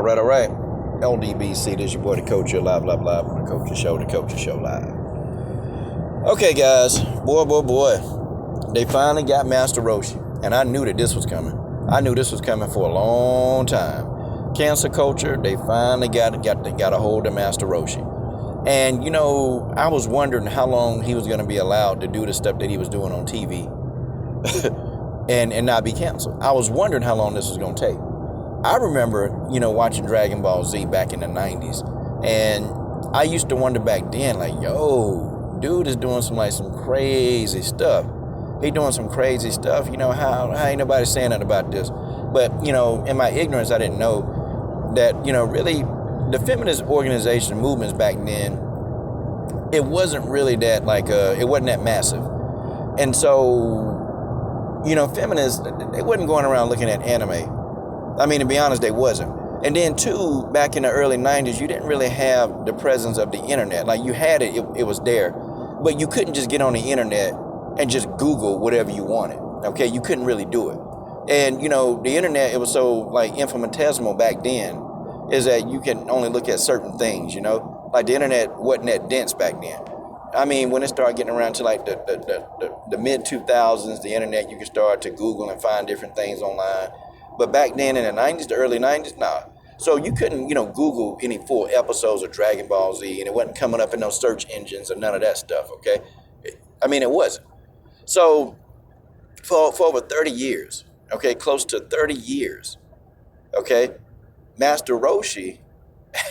All right. LDBC, this is your boy, the Coach Your Live, live, live on the Coach Your Show, the Coach Your Show Live. Okay, guys, boy, they finally got Master Roshi, and I knew that this was coming. I knew this was coming for a long time. Cancer culture, they finally got a hold of Master Roshi. And, I was wondering how long he was going to be allowed to do the stuff that he was doing on TV and not be canceled. I was wondering how long this was going to take. I remember, watching Dragon Ball Z back in the 90s. And I used to wonder back then, like, yo, dude is doing some crazy stuff. He doing some crazy stuff. How ain't nobody saying nothing about this? But, in my ignorance, I didn't know that, really the feminist organization movements back then, it wasn't really that, it wasn't that massive. And so, feminists, they wasn't going around looking at anime. I mean, to be honest, they wasn't. And then, too, back in the early 90s, you didn't really have the presence of the internet. Like, you had it, it was there. But you couldn't just get on the internet and just Google whatever you wanted, okay? You couldn't really do it. And, the internet, it was so, infinitesimal back then, is that you can only look at certain things, Like, the internet wasn't that dense back then. I mean, when it started getting around to, the mid-2000s, the internet, you could start to Google and find different things online. But back then in the 90s, the early 90s, nah. So you couldn't, Google any full episodes of Dragon Ball Z, and it wasn't coming up in those search engines or none of that stuff, okay? It wasn't. So for over 30 years, okay, close to 30 years, okay, Master Roshi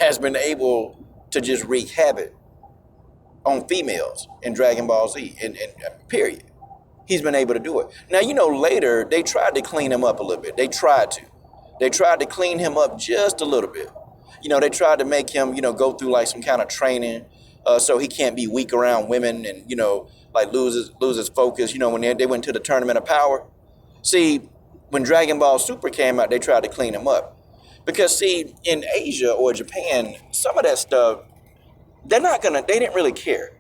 has been able to just wreak havoc on females in Dragon Ball Z, and period. He's been able to do it. Now, later, they tried to clean him up a little bit. They tried to clean him up just a little bit. They tried to make him, go through some kind of training so he can't be weak around women and, lose his focus, when they went to the Tournament of Power. See, when Dragon Ball Super came out, they tried to clean him up. Because, see, in Asia or Japan, some of that stuff, they didn't really care.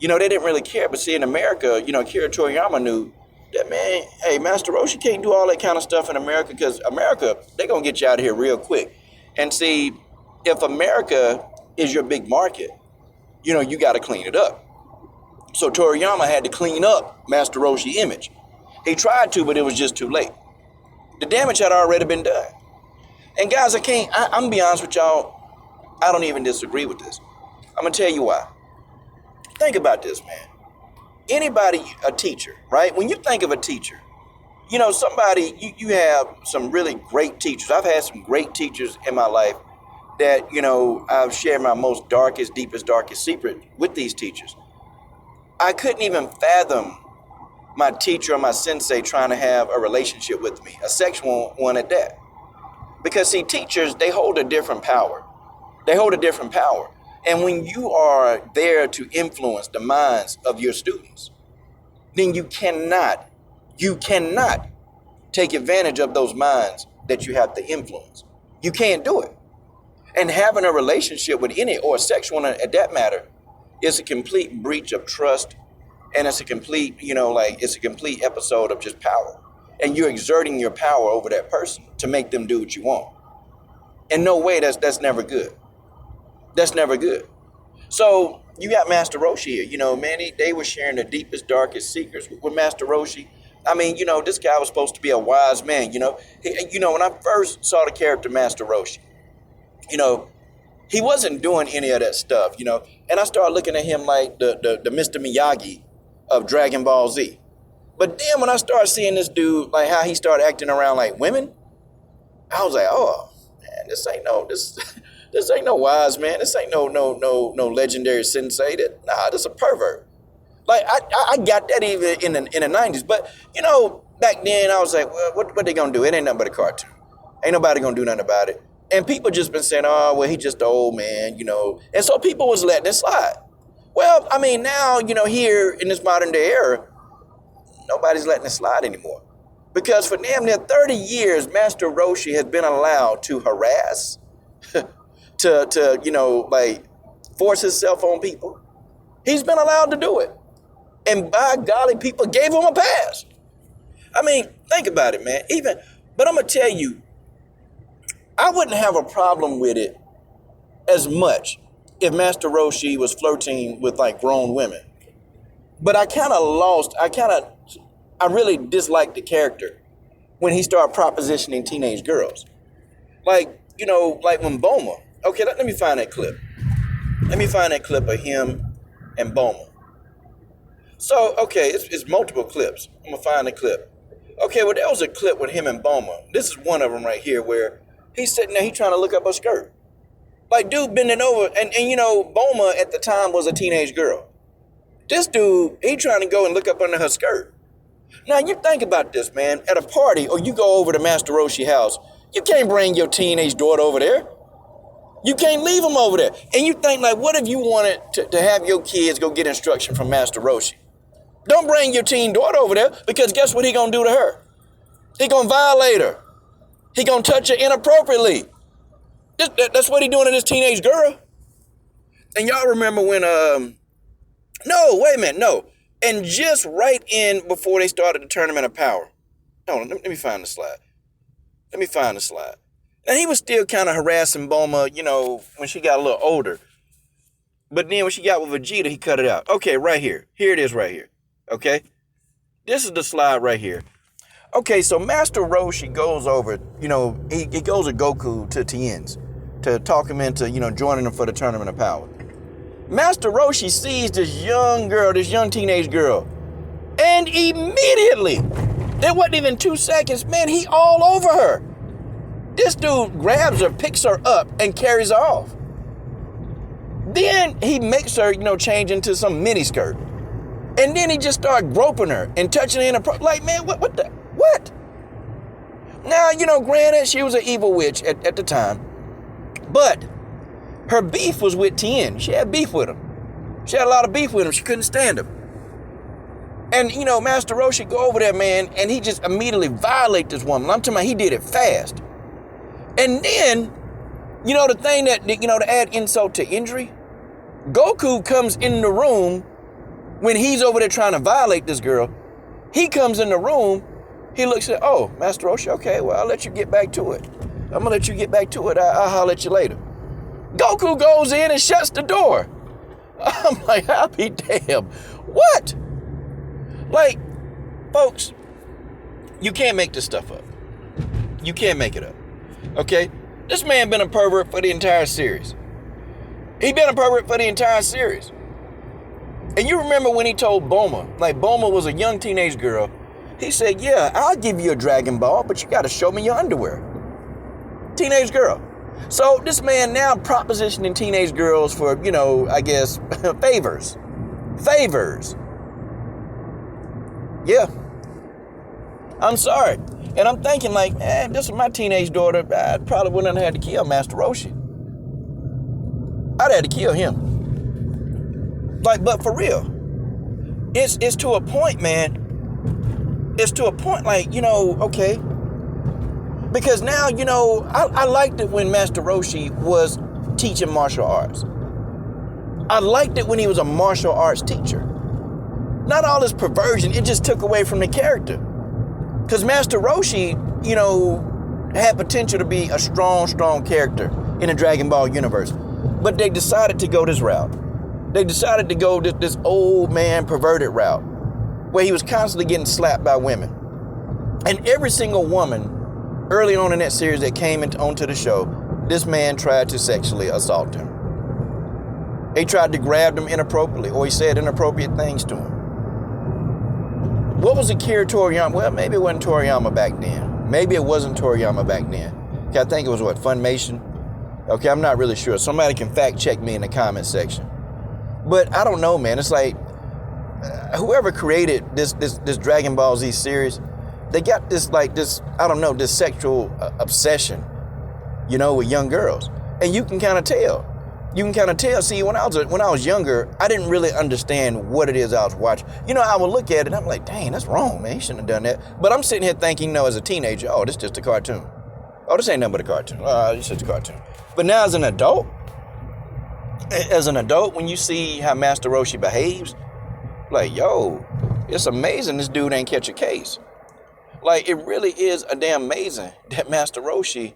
They didn't really care. But see, in America, Akira Toriyama knew that, man, hey, Master Roshi can't do all that kind of stuff in America because America, they're going to get you out of here real quick. And see, if America is your big market, you got to clean it up. So Toriyama had to clean up Master Roshi image. He tried to, but it was just too late. The damage had already been done. And guys, I'm going to be honest with y'all, I don't even disagree with this. I'm going to tell you why. Think about this, man. Anybody, a teacher, right? When you think of a teacher, somebody, you have some really great teachers. I've had some great teachers in my life that, I've shared my most darkest, deepest, darkest secret with these teachers. I couldn't even fathom my teacher or my sensei trying to have a relationship with me, a sexual one at that. Because, see, teachers, they hold a different power. And when you are there to influence the minds of your students, then you cannot take advantage of those minds that you have to influence. You can't do it. And having a relationship with any, or a sexual at that matter, is a complete breach of trust. And it's a complete, it's a complete episode of just power. And you're exerting your power over that person to make them do what you want. In no way, that's never good. That's never good. So you got Master Roshi here. Man, they were sharing the deepest, darkest secrets with Master Roshi. I mean, this guy was supposed to be a wise man. When I first saw the character Master Roshi, he wasn't doing any of that stuff, And I started looking at him like the Mr. Miyagi of Dragon Ball Z. But then when I started seeing this dude, how he started acting around like women, I was like, oh, man, this ain't no wise man. This ain't no legendary sensei. This is a pervert. I got that even in the 90s. But, back then I was like, well, what they gonna do? It ain't nothing but a cartoon. Ain't nobody gonna do nothing about it. And people just been saying, oh, well, he just an old man, And so people was letting it slide. Well, I mean, now, here in this modern day era, nobody's letting it slide anymore. Because for damn near 30 years, Master Roshi has been allowed to harass, to force himself on people. He's been allowed to do it. And by golly, people gave him a pass. I mean, think about it, man. But I'm going to tell you, I wouldn't have a problem with it as much if Master Roshi was flirting with like grown women. But I really disliked the character when he started propositioning teenage girls. Like, like when Boma. Okay, let me find that clip. Let me find that clip of him and Boma. So, okay, it's multiple clips. I'm going to find the clip. Okay, well, there was a clip with him and Boma. This is one of them right here where he's sitting there, he's trying to look up her skirt. Like, dude bending over, and Boma at the time was a teenage girl. This dude, he trying to go and look up under her skirt. Now, you think about this, man. At a party, or you go over to Master Roshi house, you can't bring your teenage daughter over there. You can't leave them over there. And you think, like, what if you wanted to have your kids go get instruction from Master Roshi? Don't bring your teen daughter over there, because guess what he gonna do to her? He gonna violate her. He gonna touch her inappropriately. That's what he doing to this teenage girl. And y'all remember when, no, wait a minute, no. And just right in before they started the Tournament of Power. Hold on, let me find the slide. And he was still kind of harassing Boma, when she got a little older. But then when she got with Vegeta, he cut it out. Okay, right here. Here it is right here. Okay? This is the slide right here. Okay, so Master Roshi goes over, he goes with Goku to Tien's to talk him into, joining him for the Tournament of Power. Master Roshi sees this young teenage girl, and immediately, it wasn't even 2 seconds, man, he all over her. This dude grabs her, picks her up, and carries her off. Then he makes her, change into some miniskirt. And then he just started groping her and touching her in her, like, man, what? Now, granted, she was an evil witch at the time, but her beef was with Tien. She had beef with him. She had a lot of beef with him. She couldn't stand him. And, Master Roshi go over there, man, and he just immediately violate this woman. I'm talking about he did it fast. And then, the thing that, to add insult to injury, Goku comes in the room when he's over there trying to violate this girl. He comes in the room, he looks at, oh, Master Roshi, okay, well, I'll let you get back to it. I'm going to let you get back to it. I'll holler at you later. Goku goes in and shuts the door. I'm like, I'll be damned. What? Like, folks, you can't make this stuff up. You can't make it up. Okay? This man been a pervert for the entire series. He been a pervert for the entire series. And you remember when he told Boma, like Boma was a young teenage girl, he said, yeah, I'll give you a Dragon Ball, but you got to show me your underwear. Teenage girl. So this man now propositioning teenage girls for, I guess, favors. Yeah. I'm sorry. And I'm thinking like, if this was my teenage daughter, I probably wouldn't have had to kill Master Roshi. I'd have to kill him. Like, but for real, it's to a point, man. It's to a point like, okay. Because now, I liked it when Master Roshi was teaching martial arts. I liked it when he was a martial arts teacher. Not all this perversion, it just took away from the character. Because Master Roshi, had potential to be a strong character in the Dragon Ball universe. But they decided to go this route. They decided to go this old man perverted route where he was constantly getting slapped by women. And every single woman early on in that series that came onto the show, this man tried to sexually assault him. He tried to grab them inappropriately, or he said inappropriate things to him. What was Akira Toriyama? Well, maybe it wasn't Toriyama back then. Maybe it wasn't Toriyama back then. Okay, I think it was what, Funimation? Okay, I'm not really sure. Somebody can fact check me in the comment section. But I don't know, man. It's like whoever created this Dragon Ball Z series, they got this this sexual obsession, with young girls, and you can kind of tell. See, when I was younger, I didn't really understand what it is I was watching. I would look at it and I'm like, dang, that's wrong, man. You shouldn't have done that. But I'm sitting here thinking, no, as a teenager, oh, this is just a cartoon. Oh, this ain't nothing but a cartoon. It's just a cartoon. But now as an adult, when you see how Master Roshi behaves, like, yo, it's amazing this dude ain't catch a case. Like, it really is a damn amazing that Master Roshi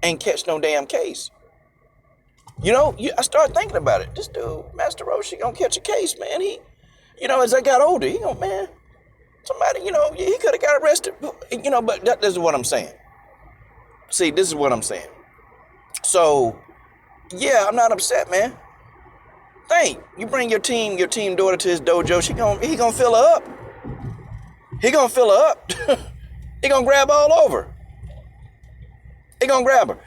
ain't catch no damn case. I started thinking about it. This dude, Master Roshi, gonna catch a case, man. As I got older, man, somebody, he could have got arrested, but this is what I'm saying. See, this is what I'm saying. So, yeah, I'm not upset, man. You bring your team daughter to his dojo, he gonna fill her up. He gonna fill her up. He gonna grab all over. He gonna grab her.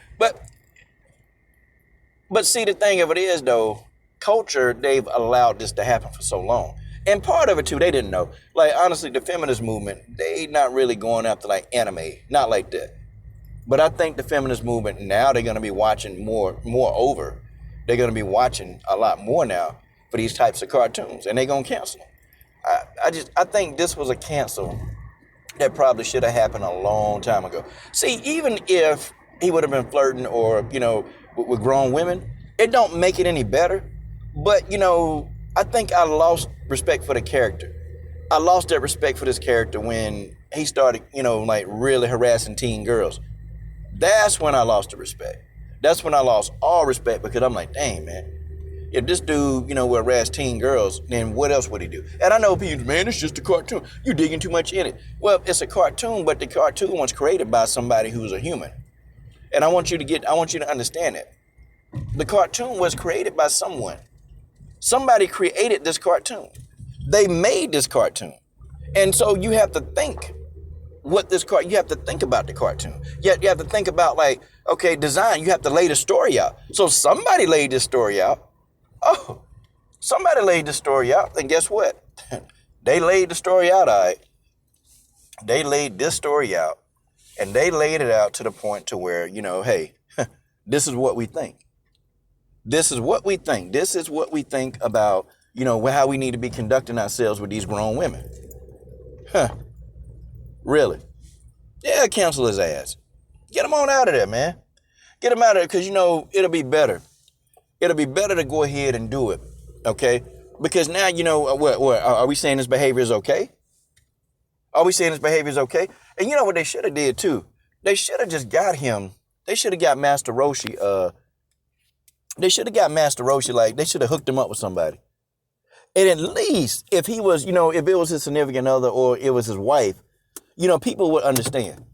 But see, the thing of it is, though, culture, they've allowed this to happen for so long. And part of it, too, they didn't know. Like, honestly, the feminist movement, they not really going after, like, anime. Not like that. But I think the feminist movement, now they're going to be watching more over. They're going to be watching a lot more now for these types of cartoons. And they're going to cancel them. I think this was a cancel that probably should have happened a long time ago. See, even if he would have been flirting or, with grown women, it don't make it any better. But, I think I lost respect for the character. I lost that respect for this character when he started, like really harassing teen girls. That's when I lost the respect. That's when I lost all respect because I'm like, dang, man. If this dude, will harass teen girls, then what else would he do? And I know people, man, it's just a cartoon. You're digging too much in it. Well, it's a cartoon, but the cartoon was created by somebody who's a human. And I want you to understand it. The cartoon was created by someone. Somebody created this cartoon. They made this cartoon. And so you have to think you have to think about the cartoon. You have to think about, like, okay, design, you have to lay the story out. So somebody laid this story out. Oh, somebody laid the story out, and guess what? They laid the story out, all right. They laid this story out, and they laid it out to the point to where, hey, this is what we think. This is what we think. This is what we think about, how we need to be conducting ourselves with these grown women. Really? Yeah, cancel his ass. Get him on out of there, man. Get him out of there because, it'll be better. It'll be better to go ahead and do it, okay? Because now, what are we saying his behavior is okay? Are we saying his behavior is okay? And you know what they should have did, too? They should have just got him. They should have got Master Roshi. Like, they should have hooked him up with somebody. And at least if he was, if it was his significant other or it was his wife, people would understand.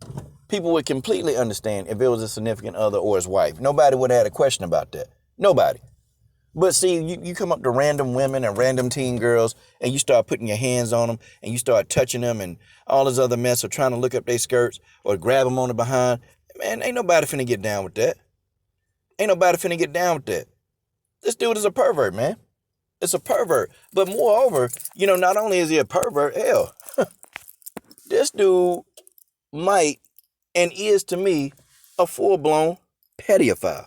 People would completely understand if it was a significant other or his wife. Nobody would have had a question about that. Nobody. But see, you come up to random women and random teen girls and you start putting your hands on them and you start touching them and all this other mess or trying to look up their skirts or grab them on the behind. Man, ain't nobody finna get down with that. Ain't nobody finna get down with that. This dude is a pervert, man. It's a pervert. But moreover, not only is he a pervert, hell, this dude might and is to me a full-blown pedophile.